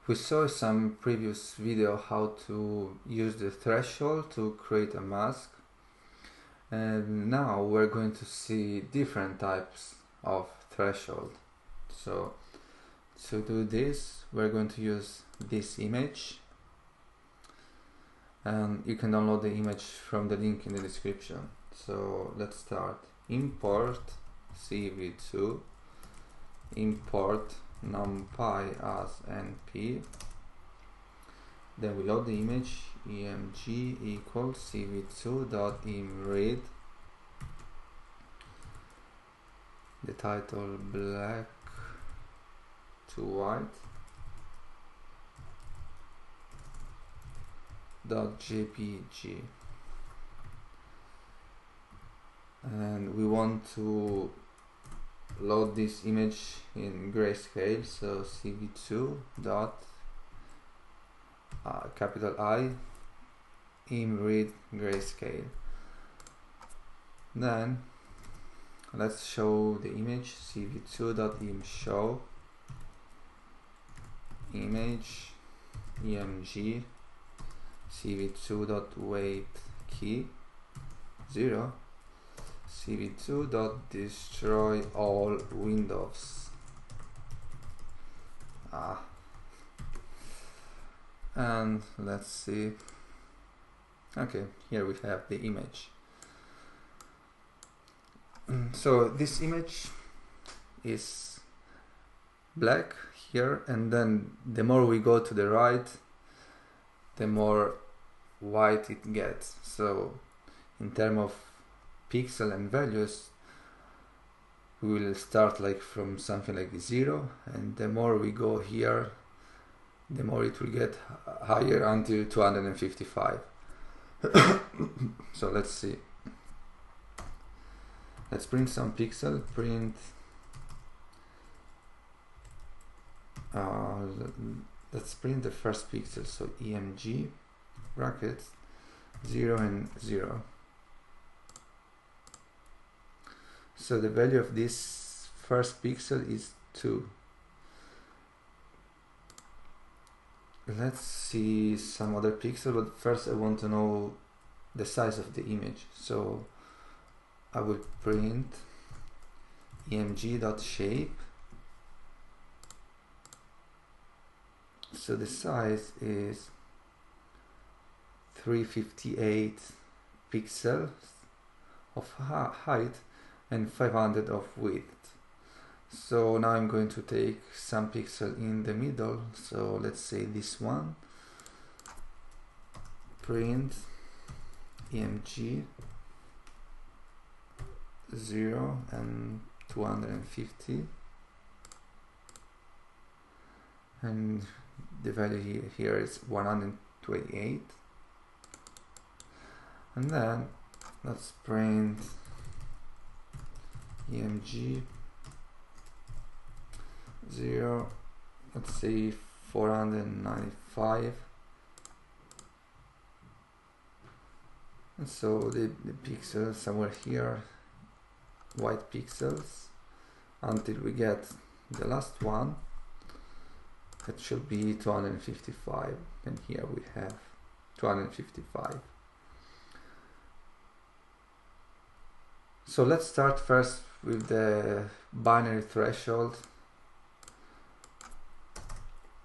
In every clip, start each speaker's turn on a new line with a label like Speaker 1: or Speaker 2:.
Speaker 1: We saw some previous video how to use the threshold to create a mask, and now we're going to see different types of threshold. So to do this, we're going to use this image, and you can download the image from the link in the description. So let's start. Import CV2, import numpy as np, then we load the image, emg equals cv2.imread, the title black to white .jpg, and we want to load this image in grayscale, so cv2 dot capital I imread grayscale. Then let's show the image, cv2.imshow image emg cv2.weight key 0 cv2.destroy all windows. And let's see. Okay, here we have the image. So this image is black here, and then the more we go to the right, the more white it gets. So in terms of pixel and values, we will start like from something like 0, and the more we go here, the more it will get higher until 255. So let's see. Let's print some pixel. Print. Let's print the first pixel. So emg brackets 0 and 0. So the value of this first pixel is 2. Let's see some other pixel, but first I want to know the size of the image. So I will print emg.shape. So the size is 358 pixels of height and 500 of width. So now I'm going to take some pixel in the middle, so let's say this one. Print emg 0 and 250, and the value here is 128. And then let's print emg 0, let's say 495, and so the pixels somewhere here, white pixels, until we get the last one. That should be 255, and here we have 255. So let's start first with the binary threshold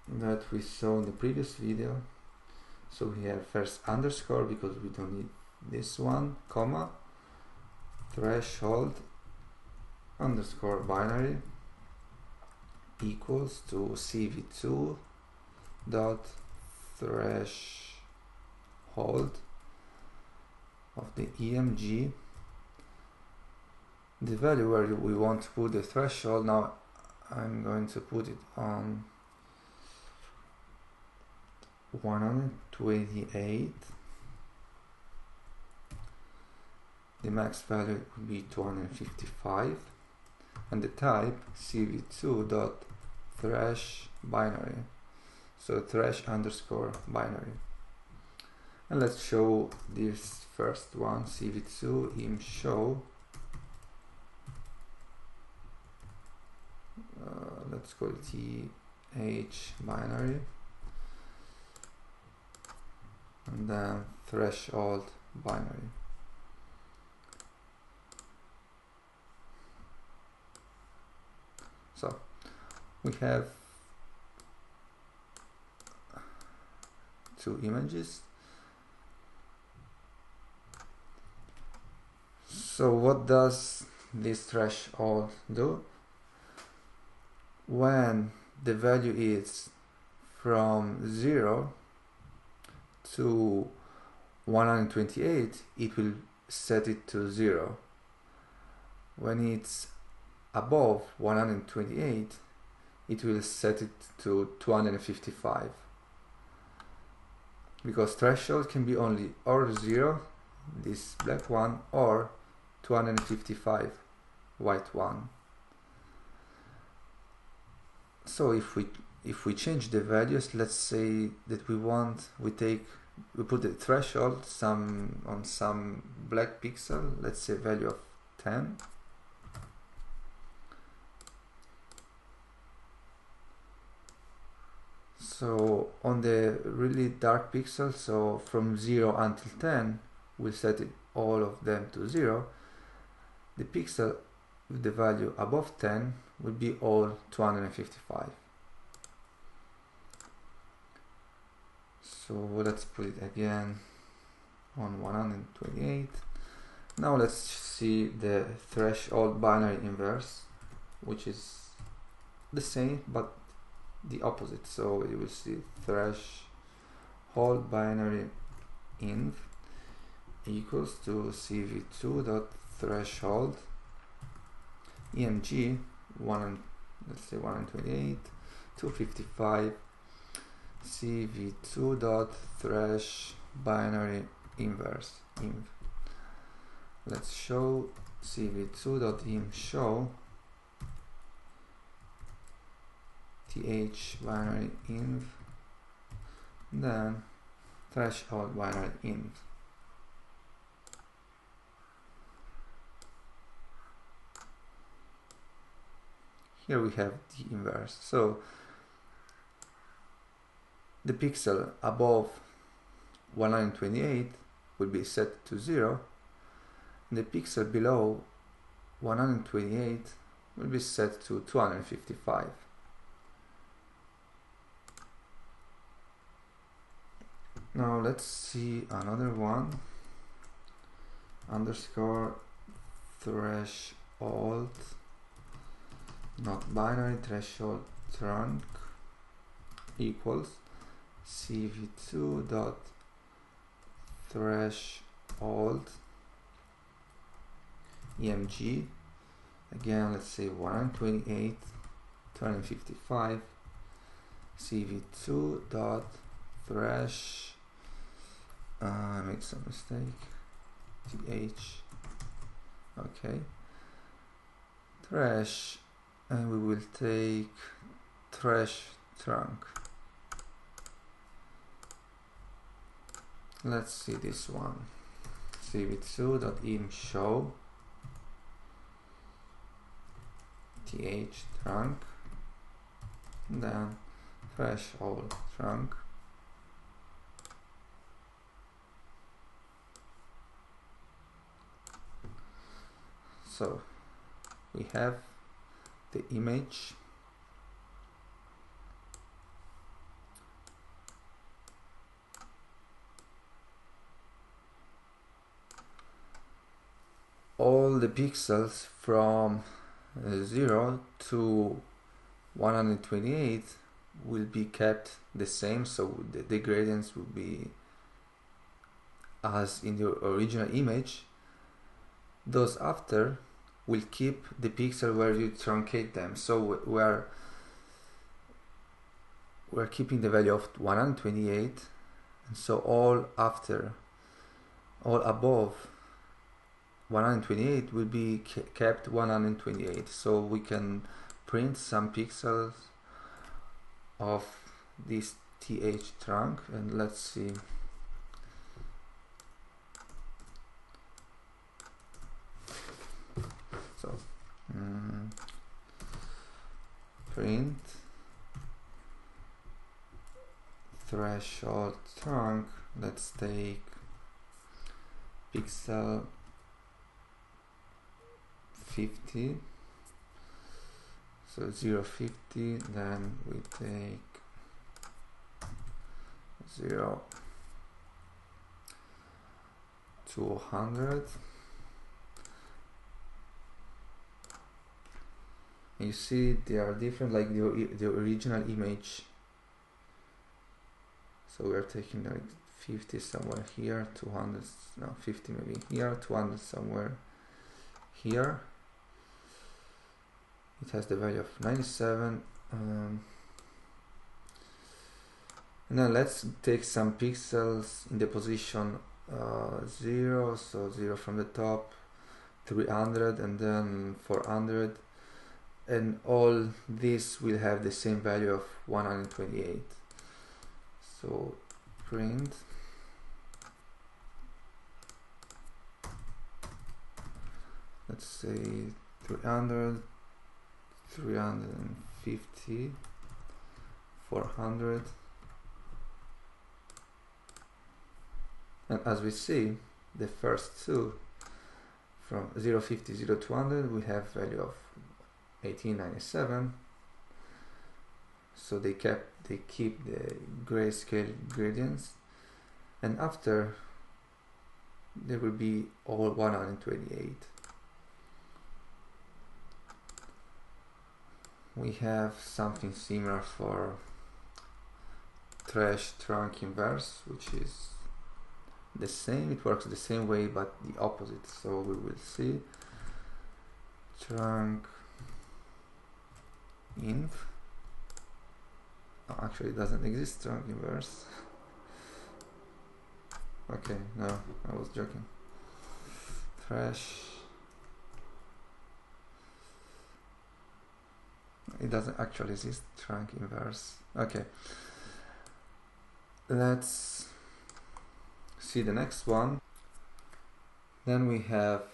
Speaker 1: that we saw in the previous video. So we have first underscore because we don't need this one, comma, threshold underscore binary equals to cv2 dot threshold of the emg, the value where we want to put the threshold. Now I'm going to put it on 128. The max value will be 255, and the type cv2.thresh binary, so thresh underscore binary. And let's show this first one, cv2 imshow. Let's call it th binary and then threshold binary. So we have two images. So what does this threshold do? When the value is from 0 to 128, it will set it to 0. When it's above 128, it will set it to 255. Because threshold can be only or 0, this black one, or 255, white one. So if we change the values, let's say that we put the threshold on some black pixel, let's say value of 10. So on the really dark pixel, so from 0 until 10, we'll set all of them to 0. The pixel with the value above 10 will be all 255. So let's put it again on 128. Now let's see the threshold binary inverse, which is the same but the opposite. So you will see threshold binary inv equals to cv2.threshold emg let's say 128 255 cv2.thresh binary inverse inv. Let's show cv2.im show th binary inv, then threshold binary inv. Here we have the inverse. So the pixel above 128 will be set to 0, and the pixel below 128 will be set to 255. Now let's see another one. Underscore threshold, not binary, threshold trunk equals cv2.threshold emg, again let's say 128 255 cv2.thresh I make some mistake, th, okay, thresh, and we will take thresh trunk. Let's see this one, cv2.im show th trunk, and then threshold trunk. So we have the image, all the pixels from 0 to 128 will be kept the same, so the gradients will be as in the original image. Those after will keep the pixel where you truncate them, so we're keeping the value of 128, and so all above 128 will be kept 128, so we can print some pixels of this th trunk, and let's see. So print threshold trunk, let's take pixel 50, so 0.50, then we take 0 to 100. You see they are different, like the original image. So we are taking like 50 somewhere here, 200, no, 50 maybe here, 200 somewhere here. It has the value of 97. And then let's take some pixels in the position 0, so 0 from the top, 300, and then 400. And all this will have the same value of 128. So print let's say 300, 350, 400, and as we see, the first two from 0.50, 0.200 we have value of 1897. So they keep the grayscale gradients, and after there will be all 128. We have something similar for trash trunk inverse, which is the same. It works the same way but the opposite. So we will see trunk inv. Oh, actually it doesn't exist, trunk inverse. Okay, no, I was joking. Trash. It doesn't actually exist, trunk inverse. Okay. Let's see the next one. Then we have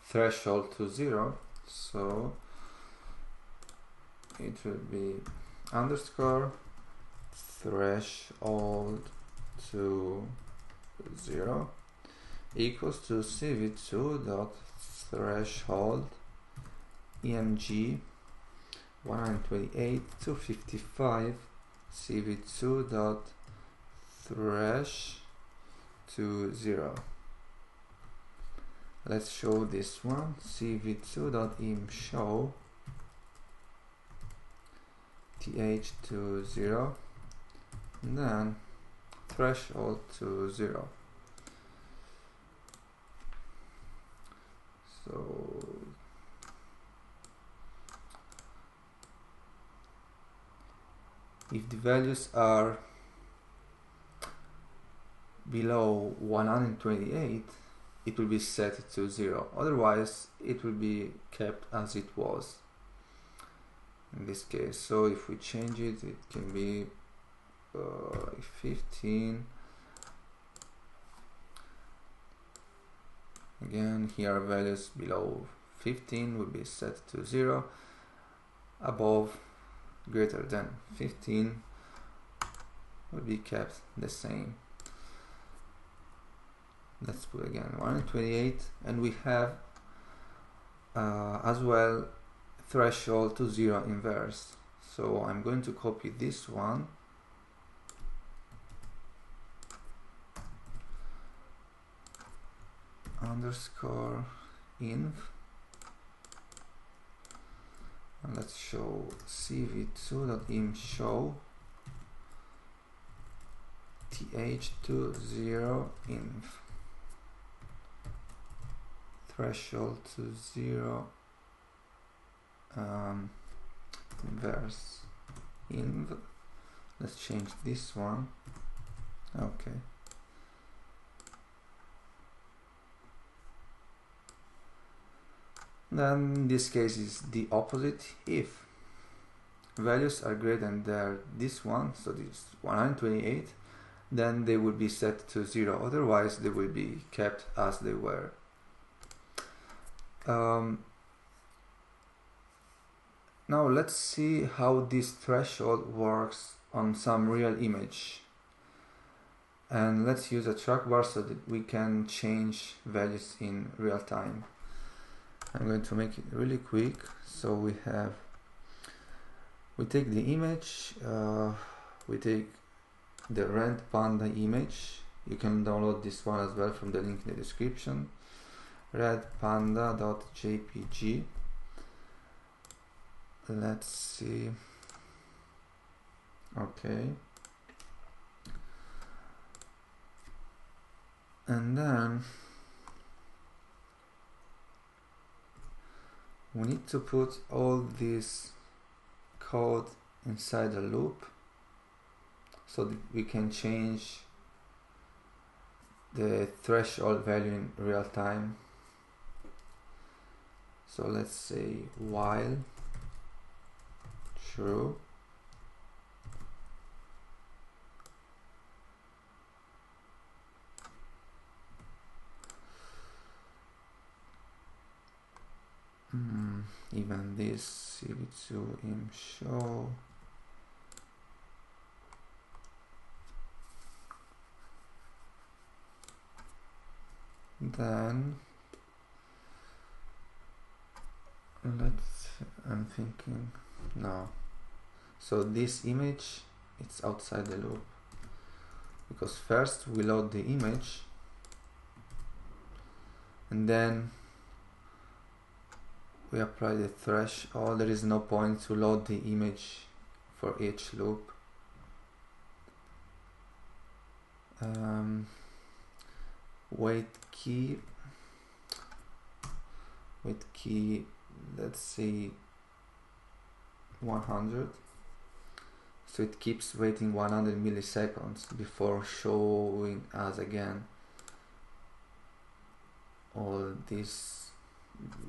Speaker 1: threshold to 0. So it will be underscore threshold to 0 equals to cv2 dot threshold emg 128 to 55 cv2 dot thresh to 0. Let's show this one. cv2 dot im show th to 0, and then threshold to 0. So if the values are below 128, it will be set to 0. Otherwise, it will be kept as it was in this case. So if we change it, it can be 15. Again, here values below 15 will be set to 0. Above greater than 15 will be kept the same. Let's put again 128, and we have as well threshold to 0 inverse. So I'm going to copy this one underscore inv, and let's show cv2.im show th to 0 inv threshold to 0 inverse inv. Let's change this one. Okay. Then in this case is the opposite. If values are greater than this one, so this 128, then they will be set to 0. Otherwise, they will be kept as they were. Now let's see how this threshold works on some real image. and let's use a track bar so that we can change values in real time. I'm going to make it really quick. So we take the image, we take the red panda image. You can download this one as well from the link in the description. redpanda.jpg. Let's see. Okay. And then we need to put all this code inside a loop so that we can change the threshold value in real time. So let's say while true, even this cv2 im show, then I'm thinking no, so this image, it's outside the loop, because first we load the image and then we apply the threshold. There is no point to load the image for each loop. Wait key, let's say 100, so it keeps waiting 100 milliseconds before showing us again all this,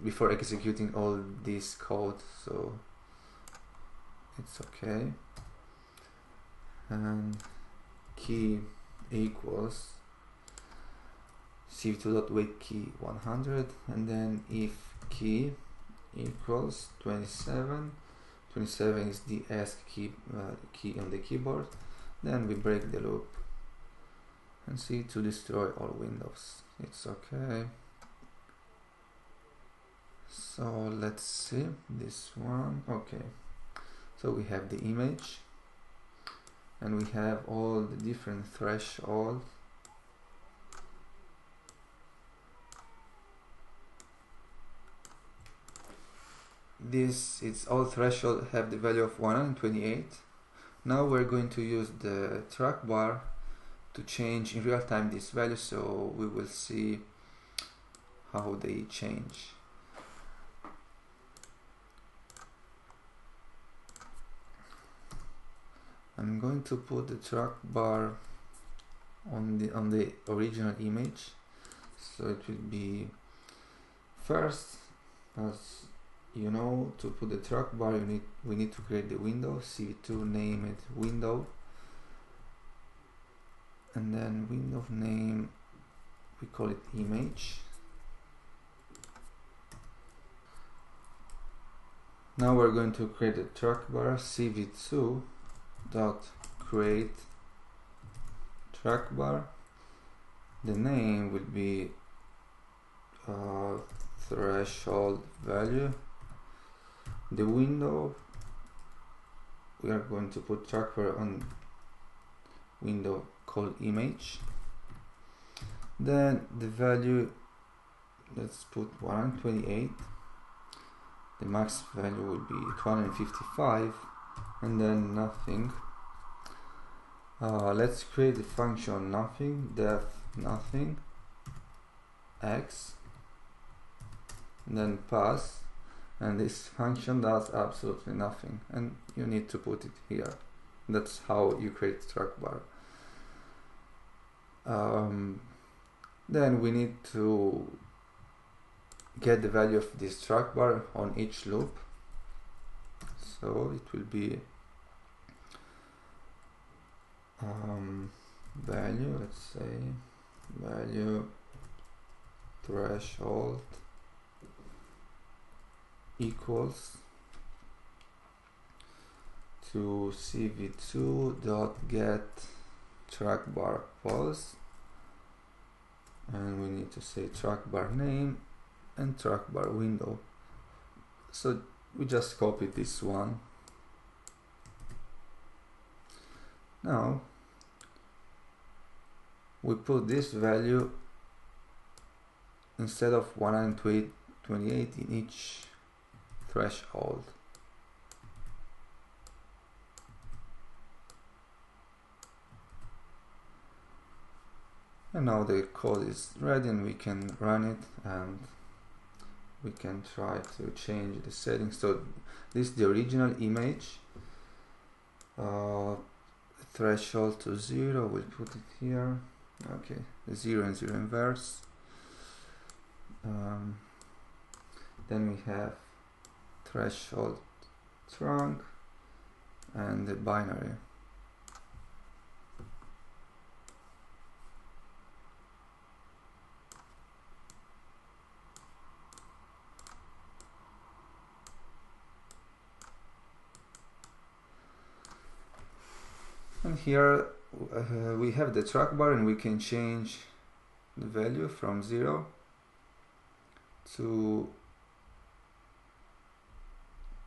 Speaker 1: before executing all this code, so it's okay. And key equals cv2.wait key 100, and then if key equals 27 is the ASCII key on the keyboard, then we break the loop and see to destroy all windows. It's okay. So let's see this one. Okay, so we have the image and we have all the different thresholds. It's all threshold have the value of 128. Now we're going to use the track bar to change in real time this value, so we will see how they change. I'm going to put the track bar on the original image, so it will be first, as you know, to put the track bar we need to create the window, cv2 name it window, and then window name we call it image. Now we're going to create a track bar, cv2 dot create track bar. The name will be threshold value. The window, we are going to put track bar on window called image. Then the value, let's put 128. The max value will be 255, and then nothing. Let's create the function nothing, def nothing, x, and then pass, and this function does absolutely nothing, and you need to put it here. That's how you create track bar. Then we need to get the value of this track bar on each loop, so it will be value, let's say value threshold equals to cv2 dot get track bar pause, and we need to say track bar name and track bar window. So we just copy this one. Now we put this value instead of 128 in each threshold. And now the code is ready and we can run it, and we can try to change the settings. So this is the original image. Threshold to 0, we'll put it here. Okay, the 0 and 0 inverse. Then we have threshold trunk and the binary. And here we have the track bar, and we can change the value from 0 to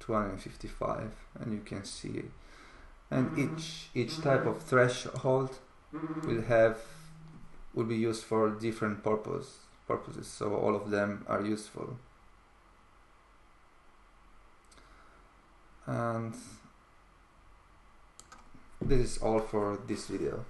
Speaker 1: 255, and you can see it. And each type of threshold will be used for different purposes, so all of them are useful. And this is all for this video.